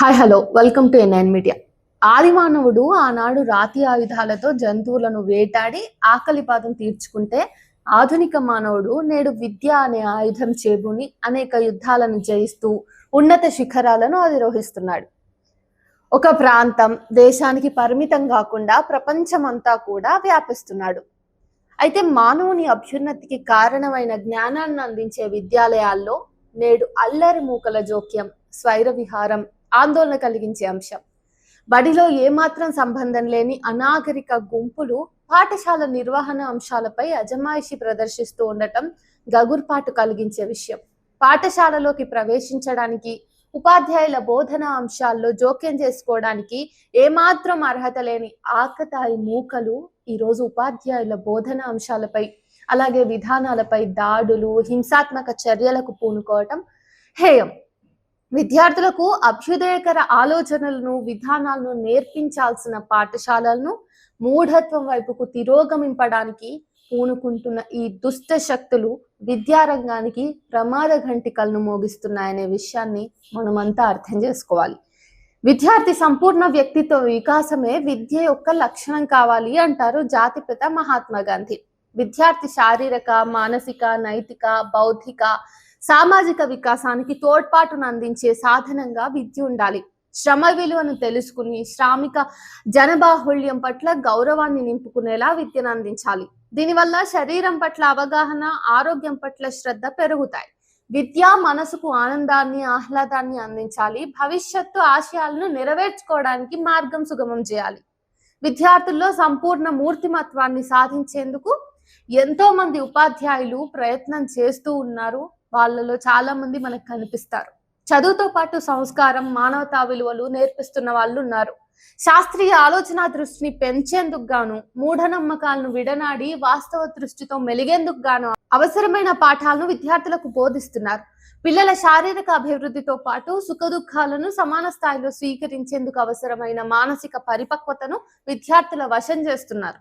Hi hello welcome to NIN media. ఆదిమానవుడు ఆనాడు రాతి ఆయుధాలతో జంతువులను వేటాడి ఆకలి బాధం తీర్చుకుంటే, ఆధునిక మానవుడు నేడు విద్య అనే ఆయుధం చేబూని అనేక యుద్ధాలను జయిస్తూ ఉన్నత శిఖరాలను అధిరోహిస్తున్నాడు. ఒక ప్రాంతం దేశానికి పరిమితం కాకుండా ప్రపంచమంతా కూడా వ్యాపిస్తున్నాడు. అయితే మానవుని అభ్యున్నతికి కారణమైన జ్ఞానాన్ని అందించే విద్యాలయాల్లో నేడు అల్లరి మూకల జోక్యం, స్వైర విహారం ఆందోళన కలిగించే అంశం. బడిలో ఏమాత్రం సంబంధం లేని అనాగరిక గుంపులు పాఠశాల నిర్వహణ అంశాలపై అజమాయిషి ప్రదర్శిస్తూ ఉండటం గగుర్పాటు కలిగించే విషయం. పాఠశాలలోకి ప్రవేశించడానికి, ఉపాధ్యాయుల బోధనా అంశాల్లో జోక్యం చేసుకోవడానికి ఏమాత్రం అర్హత లేని ఆకతాయి మూకలు ఈరోజు ఉపాధ్యాయుల బోధనా అంశాలపై, అలాగే విధానాలపై దాడులు, హింసాత్మక చర్యలకు పూనుకోవటం హేయం. విద్యార్థులకు అభ్యుదయకర ఆలోచనలను, విధానాలను నేర్పించాల్సిన పాఠశాలలను మూఢత్వం వైపుకు తిరోగమింపడానికి పూనుకుంటున్న ఈ దుష్ట శక్తులు విద్యారంగానికి ప్రమాద ఘంటికలను మోగిస్తున్నాయనే విషయాన్ని మనమంతా అర్థం చేసుకోవాలి. విద్యార్థి సంపూర్ణ వ్యక్తిత్వ వికాసమే విద్య యొక్క లక్షణం కావాలి అంటారు జాతిపిత మహాత్మా గాంధీ. విద్యార్థి శారీరక, మానసిక, నైతిక, బౌద్ధిక, సామాజిక వికాసానికి తోడ్పాటును అందించే సాధనంగా విద్య ఉండాలి. శ్రమ విలువను తెలుసుకుని శ్రామిక జనబాహుళ్యం పట్ల గౌరవాన్ని నింపుకునేలా విద్యను అందించాలి. దీనివల్ల శరీరం పట్ల అవగాహన, ఆరోగ్యం పట్ల శ్రద్ధ పెరుగుతాయి. విద్య మనసుకు ఆనందాన్ని, ఆహ్లాదాన్ని అందించాలి. భవిష్యత్తు ఆశయాలను నెరవేర్చుకోవడానికి మార్గం సుగమం చేయాలి. విద్యార్థుల్లో సంపూర్ణ మూర్తిమత్వాన్ని సాధించేందుకు ఎంతో మంది ఉపాధ్యాయులు ప్రయత్నం చేస్తూ ఉన్నారు. వాళ్ళలో చాలా మంది మనకు కనిపిస్తారు. చదువుతో పాటు సంస్కారం, మానవతా విలువలు నేర్పిస్తున్న వాళ్ళు ఉన్నారు. శాస్త్రీయ ఆలోచన దృష్టిని పెంచేందుకు గాను, మూఢనమ్మకాలను విడనాడి వాస్తవ దృష్టితో మెలిగేందుకు గాను అవసరమైన పాఠాలను విద్యార్థులకు బోధిస్తున్నారు. పిల్లల శారీరక అభివృద్ధితో పాటు సుఖదుఖాలను సమాన స్థాయిలో స్వీకరించేందుకు అవసరమైన మానసిక పరిపక్వతను విద్యార్థుల వశం చేస్తున్నారు.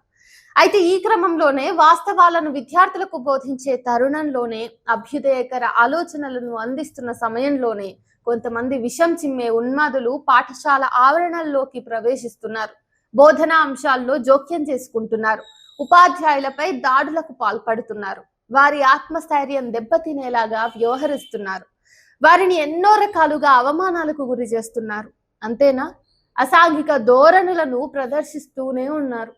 అయితే ఈ క్రమంలోనే వాస్తవాలను విద్యార్థులకు బోధించే తరుణంలోనే, అభ్యుదయకర ఆలోచనలను అందిస్తున్న సమయంలోనే కొంతమంది విషం చిమ్మే ఉన్మాదులు పాఠశాల ఆవరణల్లోకి ప్రవేశిస్తున్నారు. బోధనా అంశాల్లో జోక్యం చేసుకుంటున్నారు. ఉపాధ్యాయులపై దాడులకు పాల్పడుతున్నారు. వారి ఆత్మస్థైర్యం దెబ్బతినేలాగా వ్యవహరిస్తున్నారు. వారిని ఎన్నో రకాలుగా అవమానాలకు గురి చేస్తున్నారు. అంతేనా, అసాంఘిక ధోరణులను ప్రదర్శిస్తూనే ఉన్నారు.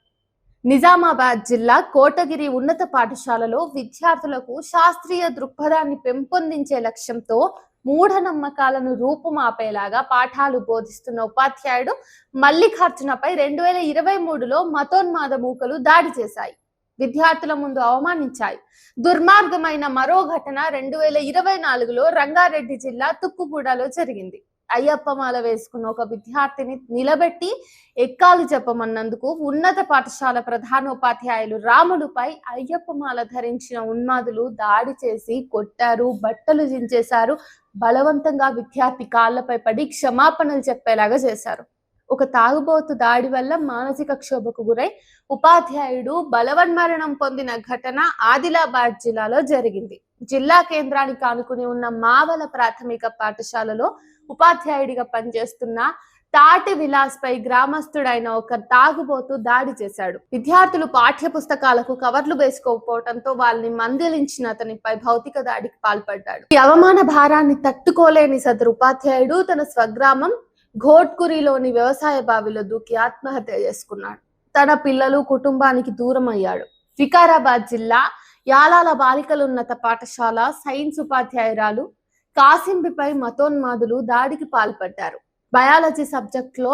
నిజామాబాద్ జిల్లా కోటగిరి ఉన్నత పాఠశాలలో విద్యార్థులకు శాస్త్రీయ దృక్పథాన్ని పెంపొందించే లక్ష్యంతో మూఢనమ్మకాలను రూపుమాపేలాగా పాఠాలు బోధిస్తున్న ఉపాధ్యాయుడు మల్లికార్జునపై 2023లో మతోన్మాద మూకలు దాడి చేశాయి. విద్యార్థుల ముందు అవమానించాయి. దుర్మార్గమైన మరో ఘటన 2024లో రంగారెడ్డి జిల్లా తుక్కుగూడలో జరిగింది. అయ్యప్పమాల వేసుకున్న ఒక విద్యార్థిని నిలబెట్టి ఎక్కాలు చెప్పమన్నందుకు ఉన్నత పాఠశాల ప్రధానోపాధ్యాయులు రాముడుపై అయ్యప్పమాల ధరించిన ఉన్మాదులు దాడి చేసి కొట్టారు, బట్టలు జించేశారు. బలవంతంగా విద్యార్థి కాళ్లపై పడి క్షమాపణలు చెప్పేలాగా చేశారు. ఒక తాగుబోతు దాడి వల్ల మానసిక క్షోభకు గురై ఉపాధ్యాయుడు బలవన్మరణం పొందిన ఘటన ఆదిలాబాద్ జిల్లాలో జరిగింది. జిల్లా కేంద్రానికి ఆనుకుని ఉన్న మావల ప్రాథమిక పాఠశాలలో ఉపాధ్యాయుడిగా పనిచేస్తున్న తాటి విలాస్ పై గ్రామస్తుడైన ఒక తాగుబోతు దాడి చేశాడు. విద్యార్థులు పాఠ్య పుస్తకాలకు కవర్లు వేసుకోకపోవడంతో వాళ్ళని మందలించిన అతనిపై భౌతిక దాడికి పాల్పడ్డాడు. ఈ అవమాన భారాన్ని తట్టుకోలేని సదరు ఉపాధ్యాయుడు తన స్వగ్రామం ఘోట్కురిలోని వ్యవసాయ బావిలో దూకి ఆత్మహత్య చేసుకున్నాడు. తన పిల్లలు, కుటుంబానికి దూరం అయ్యాడు. వికారాబాద్ జిల్లా యాలాల బాలికలున్నత పాఠశాల సైన్స్ ఉపాధ్యాయురాలు కాసింబిపై మతోన్మాదులు దాడికి పాల్పడ్డారు. బయాలజీ సబ్జెక్ట్ లో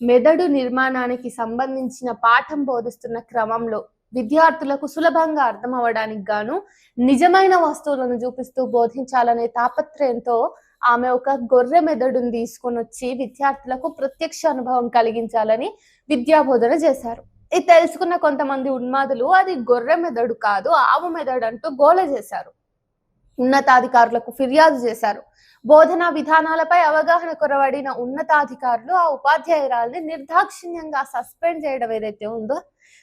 మెదడు నిర్మాణానికి సంబంధించిన పాఠం బోధిస్తున్న క్రమంలో విద్యార్థులకు సులభంగా అర్థం అవ్వడానికి గాను నిజమైన వస్తువులను చూపిస్తూ బోధించాలనే తాపత్రయంతో ఆమె ఒక గొర్రె మెదడును తీసుకొని వచ్చి విద్యార్థులకు ప్రత్యక్ష అనుభవం కలిగించాలని విద్యా బోధన చేశారు. ఇది తెలుసుకున్న కొంతమంది ఉన్మాదులు అది గొర్రె మెదడు కాదు, ఆవు మెదడు అంటూ గోల చేశారు. ఉన్నతాధికారులకు ఫిర్యాదు చేశారు. బోధనా విధానాలపై అవగాహన కొరవడిన ఉన్నతాధికారులు ఆ ఉపాధ్యాయురాల్ని నిర్దాక్షిణ్యంగా సస్పెండ్ చేయడం ఏదైతే ఉందో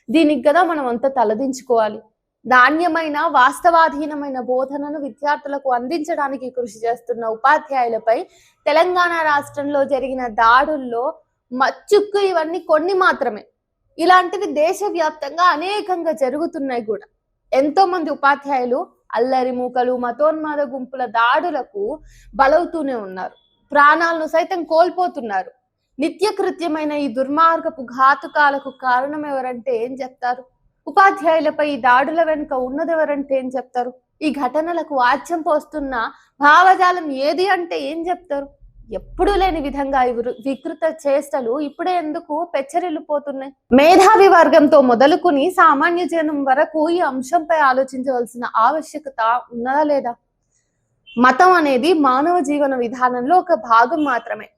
దీనికి కదా మనం అంతా తలదించుకోవాలి. నాణ్యమైన వాస్తవాధీనమైన బోధనను విద్యార్థులకు అందించడానికి కృషి చేస్తున్న ఉపాధ్యాయులపై తెలంగాణ రాష్ట్రంలో జరిగిన దాడుల్లో మచ్చుక్కు ఇవన్నీ కొన్ని మాత్రమే. ఇలాంటివి దేశవ్యాప్తంగా అనేకంగా జరుగుతున్నాయి కూడా. ఎంతో మంది ఉపాధ్యాయులు అల్లరి మూకలు మతోన్మాద గుంపుల దాడులకు బలవుతూనే ఉన్నారు. ప్రాణాలను సైతం కోల్పోతున్నారు. నిత్యకృత్యమైన ఈ దుర్మార్గపు ఘాతుకాలకు కారణం ఎవరంటే ఏం చెప్తారు? ఉపాధ్యాయులపై ఈ దాడుల వెనుక ఉన్నదెవరంటే ఏం చెప్తారు? ఈ ఘటనలకు ఆజ్యం పోస్తున్న భావజాలం ఏది అంటే ఏం చెప్తారు? ఎప్పుడూ లేని విధంగా ఈ వికృత చేష్టలు ఇప్పుడే ఎందుకు పెచ్చరిల్లిపోతున్నాయి? మేధావి వర్గంతో మొదలుకుని సామాన్య జనం వరకు ఈ అంశంపై ఆలోచించవలసిన ఆవశ్యకత ఉన్నదా లేదా? మతం అనేది మానవ జీవన విధానంలో ఒక భాగం మాత్రమే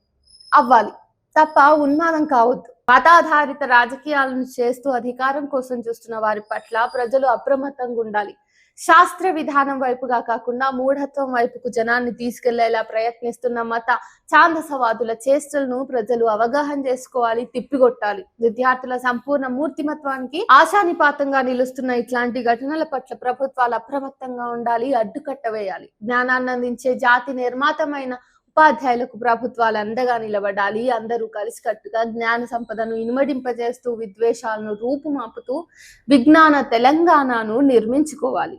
అవ్వాలి తప్ప ఉన్మాదం కావద్దు. మతాధారిత రాజకీయాలను చేస్తూ అధికారం కోసం చూస్తున్న వారి పట్ల ప్రజలు అప్రమత్తంగా ఉండాలి. శాస్త్ర విధానం వైపుగా కాకుండా మూఢత్వం వైపుకు జనాన్ని తీసుకెళ్లేలా ప్రయత్నిస్తున్న మత ఛాందసవాదుల చేష్టలను ప్రజలు అవగాహన చేసుకోవాలి, తిప్పికొట్టాలి. విద్యార్థుల సంపూర్ణ మూర్తిమత్వానికి ఆశానిపాతంగా నిలుస్తున్న ఇట్లాంటి ఘటనల పట్ల ప్రభుత్వాలు అప్రమత్తంగా ఉండాలి, అడ్డుకట్ట వేయాలి. జ్ఞానాన్ని అందించే జాతి నిర్మాతమైన ఉపాధ్యాయులకు ప్రభుత్వాలు అండగా నిలబడాలి. అందరూ కలిసికట్టుగా జ్ఞాన సంపదను ఇనుమడింపజేస్తూ విద్వేషాలను రూపుమాపుతూ విజ్ఞాన తెలంగాణను నిర్మించుకోవాలి.